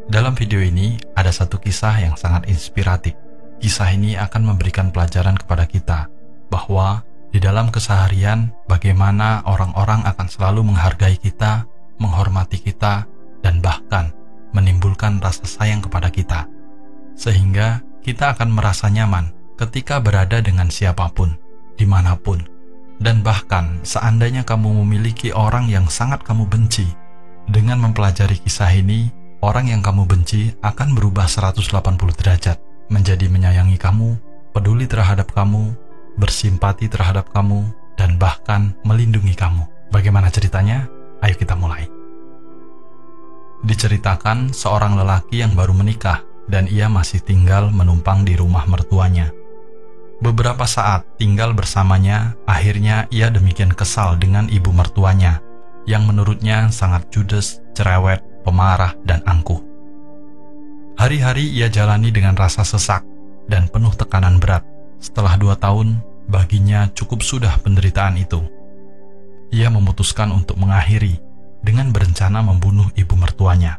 Dalam video ini ada satu kisah yang sangat inspiratif. Kisah ini akan memberikan pelajaran kepada kita bahwa di dalam keseharian bagaimana orang-orang akan selalu menghargai kita, menghormati kita, dan bahkan menimbulkan rasa sayang kepada kita. Sehingga kita akan merasa nyaman ketika berada dengan siapapun, dimanapun. Dan bahkan seandainya kamu memiliki orang yang sangat kamu benci, dengan mempelajari kisah ini, orang yang kamu benci akan berubah 180 derajat, menjadi menyayangi kamu, peduli terhadap kamu, bersimpati terhadap kamu, dan bahkan melindungi kamu. Bagaimana ceritanya? Ayo kita mulai. Diceritakan seorang lelaki yang baru menikah dan ia masih tinggal menumpang di rumah mertuanya. Beberapa saat tinggal bersamanya, akhirnya ia demikian kesal dengan ibu mertuanya, yang menurutnya sangat judes, cerewet, pemarah, dan angkuh. Hari-hari ia jalani dengan rasa sesak dan penuh tekanan berat. Setelah 2 tahun, baginya cukup sudah penderitaan itu. Ia memutuskan untuk mengakhiri dengan berencana membunuh ibu mertuanya.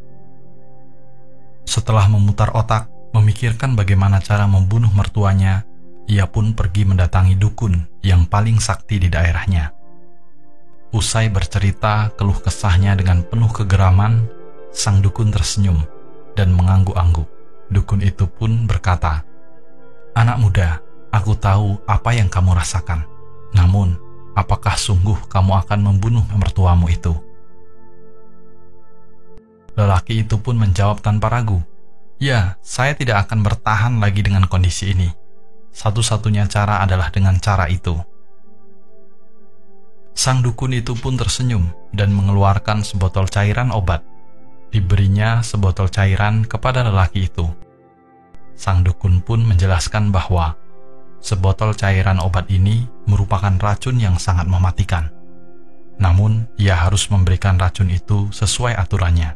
Setelah memutar otak, memikirkan bagaimana cara membunuh mertuanya, ia pun pergi mendatangi dukun yang paling sakti di daerahnya. Usai bercerita keluh kesahnya dengan penuh kegeraman, sang dukun tersenyum dan mengangguk-angguk. Dukun itu pun berkata, "Anak muda, aku tahu apa yang kamu rasakan. Namun, apakah sungguh kamu akan membunuh mertuamu itu?" Lelaki itu pun menjawab tanpa ragu, "Ya, saya tidak akan bertahan lagi dengan kondisi ini. Satu-satunya cara adalah dengan cara itu." Sang dukun itu pun tersenyum dan mengeluarkan sebotol cairan obat. Diberinya sebotol cairan kepada lelaki itu. Sang dukun pun menjelaskan bahwa sebotol cairan obat ini merupakan racun yang sangat mematikan. Namun, ia harus memberikan racun itu sesuai aturannya.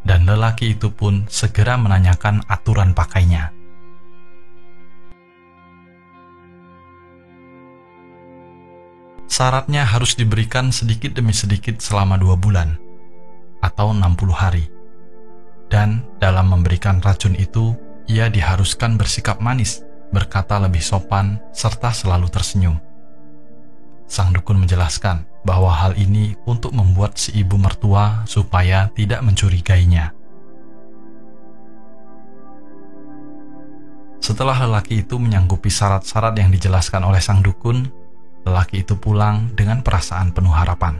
Dan lelaki itu pun segera menanyakan aturan pakainya. Syaratnya harus diberikan sedikit demi sedikit selama 2 bulan atau 60 hari. Dan dalam memberikan racun itu, ia diharuskan bersikap manis, berkata lebih sopan, serta selalu tersenyum. Sang dukun menjelaskan bahwa hal ini untuk membuat si ibu mertua supaya tidak mencurigainya. Setelah lelaki itu menyanggupi syarat-syarat yang dijelaskan oleh sang dukun, lelaki itu pulang dengan perasaan penuh harapan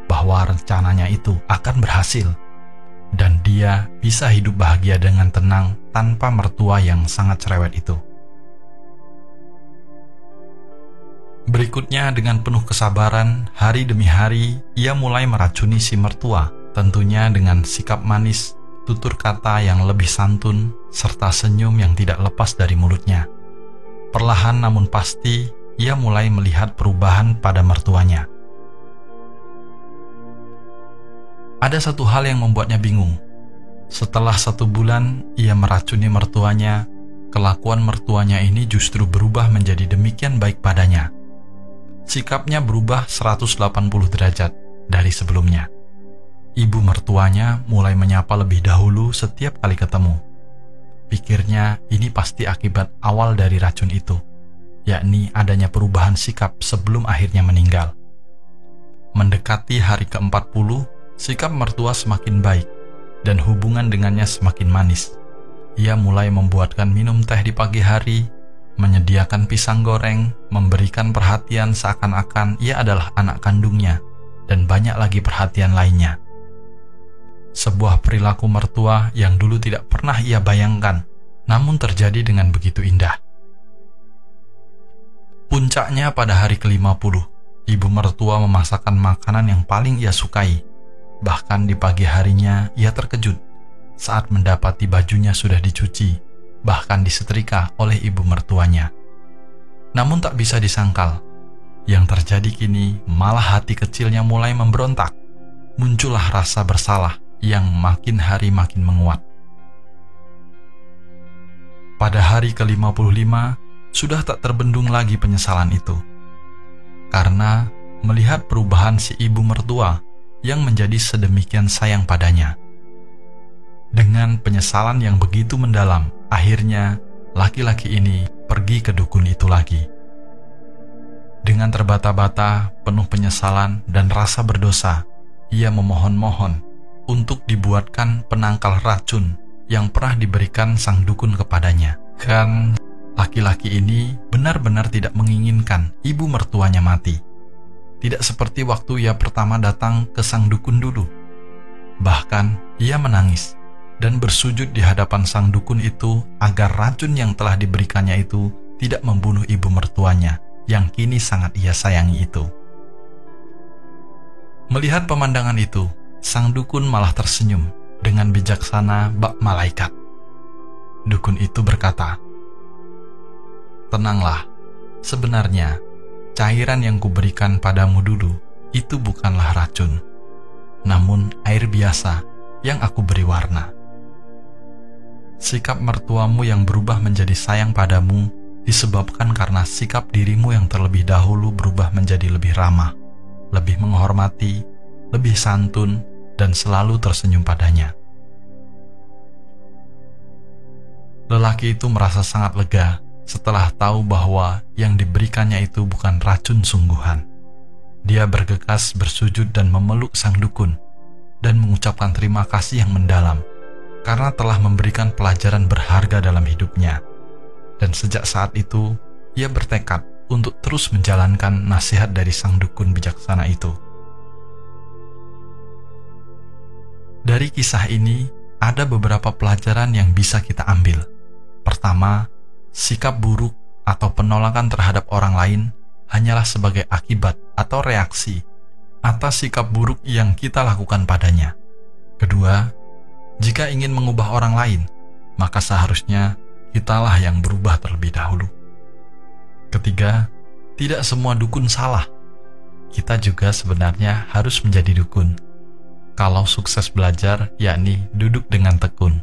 bahwa rencananya itu akan berhasil dan dia bisa hidup bahagia dengan tenang tanpa mertua yang sangat cerewet itu. Berikutnya, dengan penuh kesabaran, hari demi hari ia mulai meracuni si mertua, tentunya dengan sikap manis, tutur kata yang lebih santun, serta senyum yang tidak lepas dari mulutnya. Perlahan namun pasti ia mulai melihat perubahan pada mertuanya. Ada satu hal yang membuatnya bingung. Setelah 1 bulan ia meracuni mertuanya, kelakuan mertuanya ini justru berubah menjadi demikian baik padanya. Sikapnya berubah 180 derajat dari sebelumnya. Ibu mertuanya mulai menyapa lebih dahulu setiap kali ketemu. Pikirnya ini pasti akibat awal dari racun itu, yakni adanya perubahan sikap sebelum akhirnya meninggal. Mendekati hari ke-40, sikap mertua semakin baik dan hubungan dengannya semakin manis. Ia mulai membuatkan minum teh di pagi hari, menyediakan pisang goreng, memberikan perhatian seakan-akan ia adalah anak kandungnya, dan banyak lagi perhatian lainnya. Sebuah perilaku mertua yang dulu tidak pernah ia bayangkan, namun terjadi dengan begitu indah. Puncaknya pada hari ke-50, ibu mertua memasakkan makanan yang paling ia sukai. Bahkan di pagi harinya ia terkejut saat mendapati bajunya sudah dicuci, bahkan disetrika oleh ibu mertuanya. Namun tak bisa disangkal, yang terjadi kini malah hati kecilnya mulai memberontak. Muncullah rasa bersalah yang makin hari makin menguat. Pada hari ke-55, sudah tak terbendung lagi penyesalan itu. Karena melihat perubahan si ibu mertua yang menjadi sedemikian sayang padanya. Dengan penyesalan yang begitu mendalam, akhirnya laki-laki ini pergi ke dukun itu lagi. Dengan terbata-bata, penuh penyesalan dan rasa berdosa, ia memohon-mohon untuk dibuatkan penangkal racun yang pernah diberikan sang dukun kepadanya. Kan laki-laki ini benar-benar tidak menginginkan ibu mertuanya mati. Tidak seperti waktu ia pertama datang ke sang dukun dulu. Bahkan ia menangis dan bersujud di hadapan sang dukun itu agar racun yang telah diberikannya itu tidak membunuh ibu mertuanya yang kini sangat ia sayangi itu. Melihat pemandangan itu, sang dukun malah tersenyum dengan bijaksana bak malaikat. Dukun itu berkata, "Tenanglah, sebenarnya cairan yang kuberikan padamu dulu itu bukanlah racun, namun air biasa yang aku beri warna. Sikap mertuamu yang berubah menjadi sayang padamu disebabkan karena sikap dirimu yang terlebih dahulu berubah menjadi lebih ramah, lebih menghormati, lebih santun, dan selalu tersenyum padanya." Lelaki itu merasa sangat lega setelah tahu bahwa yang diberikannya itu bukan racun sungguhan. Dia bergegas bersujud dan memeluk sang dukun dan mengucapkan terima kasih yang mendalam karena telah memberikan pelajaran berharga dalam hidupnya. Dan sejak saat itu, ia bertekad untuk terus menjalankan nasihat dari sang dukun bijaksana itu. Dari kisah ini, ada beberapa pelajaran yang bisa kita ambil. Pertama, sikap buruk atau penolakan terhadap orang lain hanyalah sebagai akibat atau reaksi atas sikap buruk yang kita lakukan padanya. Kedua, jika ingin mengubah orang lain, maka seharusnya kitalah yang berubah terlebih dahulu. Ketiga, tidak semua dukun salah. Kita juga sebenarnya harus menjadi dukun kalau sukses belajar, yakni duduk dengan tekun.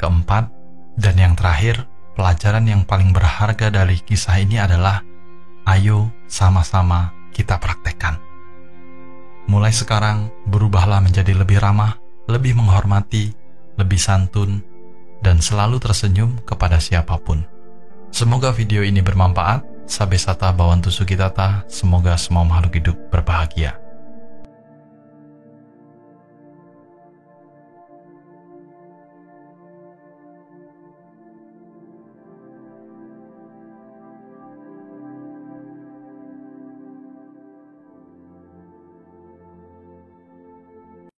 Keempat, dan yang terakhir, pelajaran yang paling berharga dari kisah ini adalah ayo sama-sama kita praktekkan. Mulai sekarang, berubahlah menjadi lebih ramah, lebih menghormati, lebih santun, dan selalu tersenyum kepada siapapun. Semoga video ini bermanfaat. Sabe sata bawantu sukitata. Semoga semua makhluk hidup berbahagia.